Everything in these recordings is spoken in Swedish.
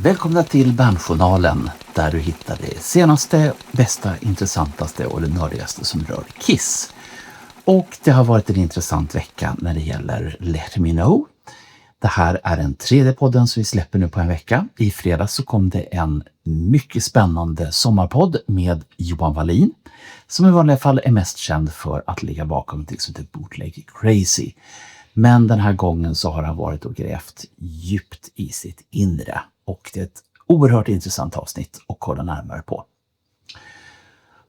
Välkomna till Bandjournalen där du hittar det senaste, bästa, intressantaste och det nördigaste som rör Kiss. Och det har varit en intressant vecka när det gäller Let Me Know. Det här är den tredje podden som vi släpper nu på en vecka. I fredags så kom det en mycket spännande sommarpodd med Johan Wallin, som i vanliga fall är mest känd för att ligga bakom något som heter Bootleg Crazy. Men den här gången så har han varit och grävt djupt i sitt inre. Och det är ett oerhört intressant avsnitt att kolla närmare på.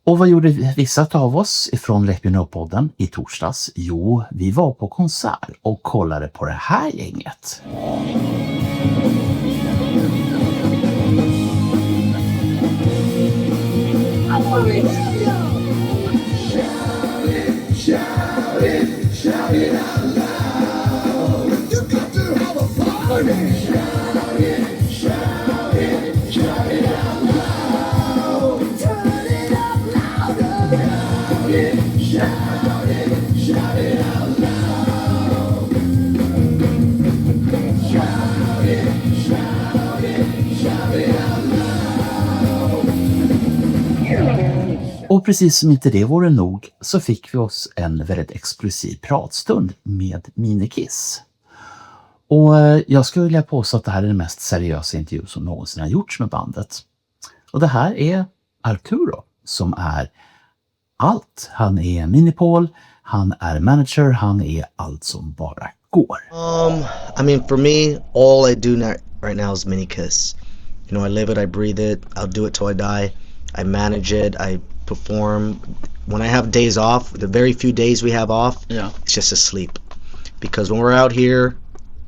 Och vad gjorde vissa av oss ifrån Let Me Know-podden i torsdags? Jo, vi var på konsert och kollade på det här gänget. Och precis som inte det vore nog så fick vi oss en väldigt exklusiv pratstund med Minikiss. Och jag skulle vilja påstå att det här är den mest seriösa intervju som någonsin har gjorts med bandet. Och det här är Arturo som är allt. Han är Mini-Paul, han är manager, han är allt som bara går. I mean, for me, all I do right now is Minikiss. You know, I live it, I breathe it, I'll do it till I die. I manage it, I perform. When I have days off, the very few days we have off, it's just to sleep. Because when we're out here,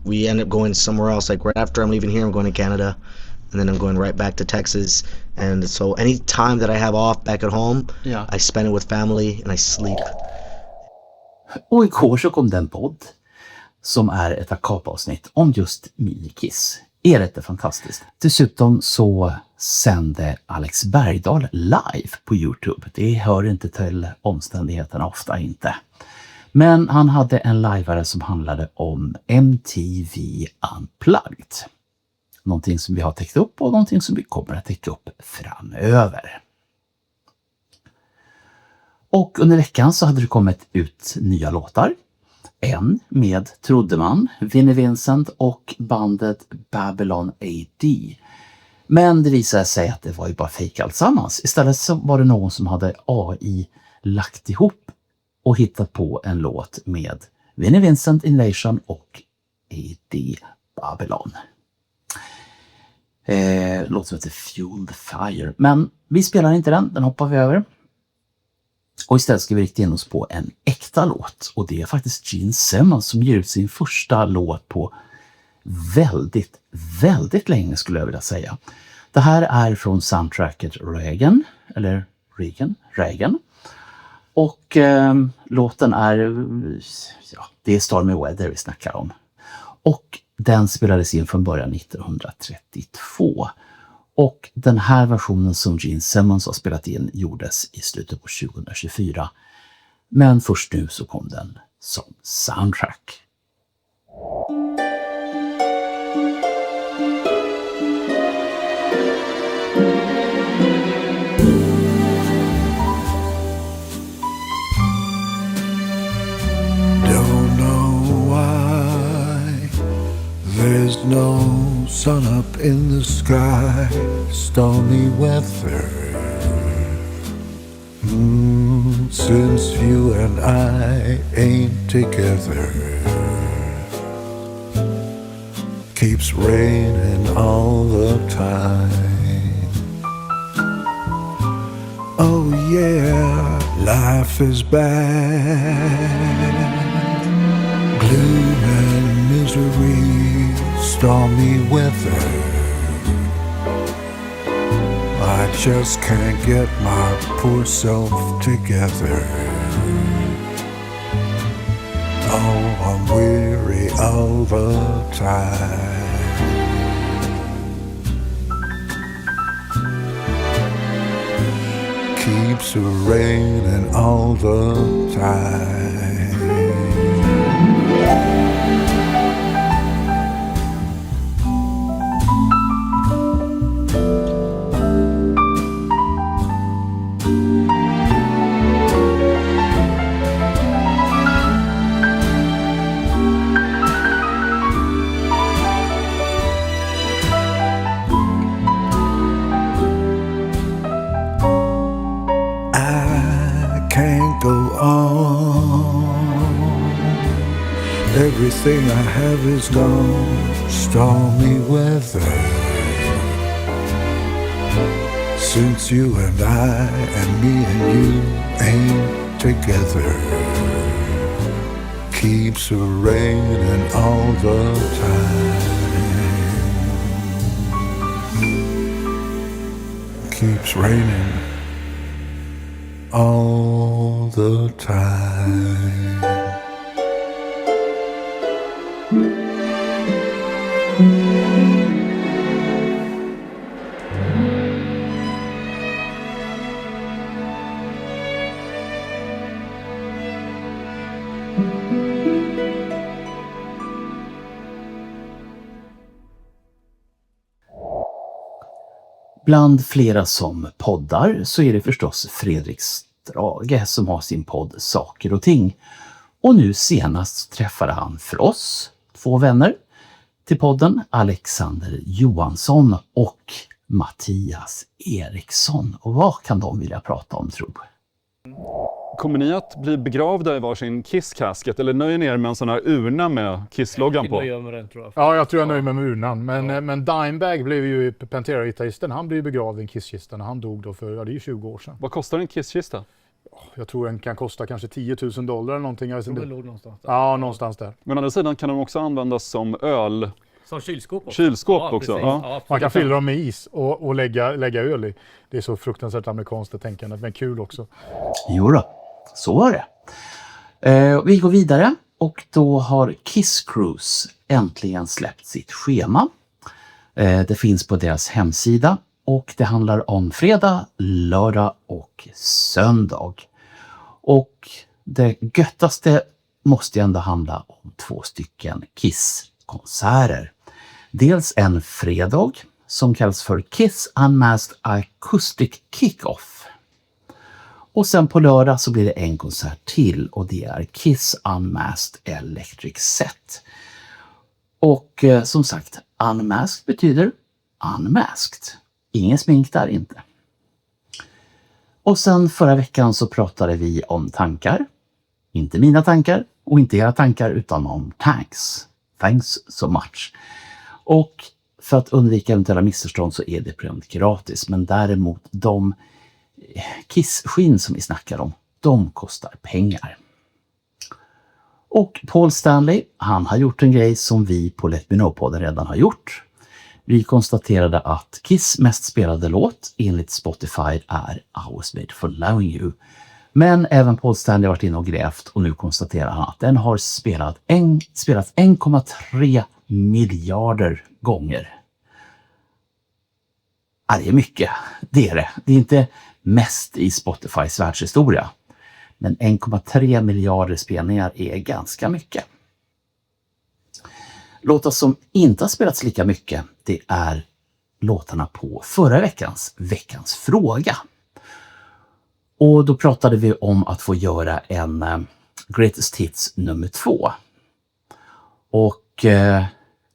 we end up going somewhere else. Like right after I'm leaving here, I'm going to Canada. And then I'm going right back to Texas. And so any time that I have off back at home, I spend it with family and I sleep. Och igår så kom den podd som är ett akapavsnitt om just Minikiss. Är detta fantastiskt? Dessutom så sände Alex Bergdahl live på YouTube. Det hör inte till omständigheterna, ofta inte. Men han hade en liveare som handlade om MTV Unplugged. Någonting som vi har täckt upp och någonting som vi kommer att täcka upp framöver. Och under veckan så hade det kommit ut nya låtar. En med, trodde man, Vinnie Vincent och bandet Babylon AD. Men det visade sig att det var ju bara fake alltsammans. Istället så var det någon som hade AI lagt ihop och hittat på en låt med Vinnie Vincent, Invasion och AD Babylon. Låt som heter Fuel the Fire. Men vi spelar inte den hoppar vi över. Och istället ska vi rikta in oss på en äkta låt. Och det är faktiskt Gene Simmons som ger ut sin första låt på väldigt, väldigt länge skulle jag vilja säga. Det här är från soundtracket Reagan. Och låten är, det är Stormy Weather vi snackar om. Och den spelades in från början 1932. Och den här versionen som Gene Simmons har spelat in gjordes i slutet på 2024. Men först nu så kom den som soundtrack. Don't know why there's no sun up in the sky, stormy weather. Since you and I ain't together, keeps raining all the time. Oh yeah, life is bad, gloom and misery, stormy weather. I just can't get my poor self together. Oh, I'm weary all the time. Keeps raining all the time. Everything I have is gone. Stormy weather. Since you and I and me and you ain't together. Keeps raining all the time. Keeps raining all the time. Bland flera som poddar så är det förstås Fredrik Strage som har sin podd Saker och ting. Och nu senast träffade han för oss 2 vänner till podden, Alexander Johansson och Mattias Eriksson. Och vad kan de vilja prata om, tror du? Kommer ni att bli begravda i varsin Kiss-kasket eller nöjer ni er med en sån här urna med Kiss-loggan på? Ja, jag tror jag nöjer mig med urnan. Men Dimebag blev ju Pantera-gitarristen. Han blev ju begravd i en Kiss-kista när han dog då för, det är ju 20 år sedan. Vad kostar en Kiss-kista? Jag tror den kan kosta kanske $10,000 eller någonting. Jag tror det låg någonstans där. Ja, någonstans där. Men å andra sidan kan de också användas som öl. Som kylskåp också. Kylskåp också. Ja. Man kan fylla dem med is och lägga öl i. Det är så fruktansvärt amerikanskt tänkande, men kul också. Jo då, så var det. Vi går vidare och då har Kiss Cruise äntligen släppt sitt schema. Det finns på deras hemsida och det handlar om fredag, lördag och söndag. Och det göttaste måste ändå handla om 2 stycken Kiss-konserter. Dels en fredag som kallas för Kiss Unmasked Acoustic Kick-Off. Och sen på lördag så blir det en konsert till och det är Kiss Unmasked Electric Set. Och som sagt, unmasked betyder unmasked. Ingen smink där inte. Och sen förra veckan så pratade vi om tankar. Inte mina tankar och inte era tankar utan om tanks. Thanks so much. Och för att undvika eventuella missförstånd så är det programmet gratis. Men däremot de Kiss-skinn som vi snackar om, de kostar pengar. Och Paul Stanley, han har gjort en grej som vi på Let Me Know-podden redan har gjort. Vi konstaterade att Kiss mest spelade låt enligt Spotify är I Was Made For Loving You. Men även Paul Stanley har varit inne och grävt och nu konstaterar han att den har spelats 1,3 miljarder gånger. Ja, det är mycket, det är det. Det är inte mest i Spotifys världshistoria. Men 1,3 miljarder spelningar är ganska mycket. Låtar som inte har spelats lika mycket, det är låtarna på förra veckans fråga. Och då pratade vi om att få göra en Greatest Hits nummer 2. Och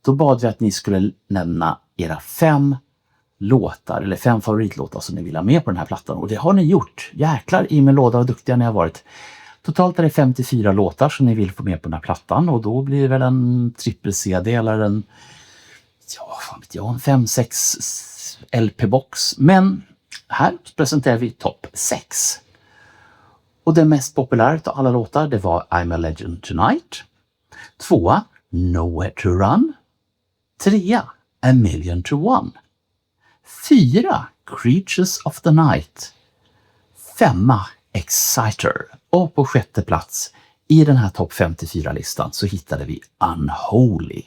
då bad vi att ni skulle nämna era 5 låtar eller 5 favoritlåtar som ni vill ha med på den här plattan. Och det har ni gjort. Jäklar i min låda och duktiga ni har varit. Totalt är det 54 låtar som ni vill få med på den här plattan. Och då blir det väl en trippel-CD eller en 5-6 LP-box. Men här presenterar vi topp 6. Och den mest populära av alla låtar, det var I'm a Legend Tonight. 2, Nowhere to Run. 3, A Million to One. 4, Creatures of the Night. 5, Exciter. Och på 6:e plats i den här topp 54-listan så hittade vi Unholy.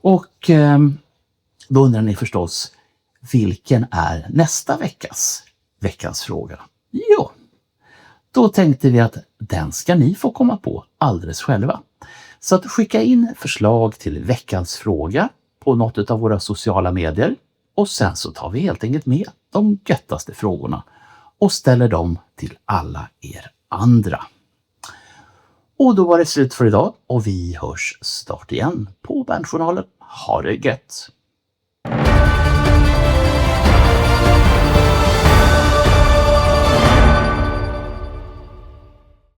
Och då undrar ni förstås, vilken är nästa veckans fråga? Jo, då tänkte vi att den ska ni få komma på alldeles själva. Så att skicka in förslag till veckans fråga på något av våra sociala medier och sen så tar vi helt enkelt med de göttaste frågorna och ställer dem till alla er andra. Och då var det slut för idag och vi hörs snart igen på Bandjournalen. Ha det gött!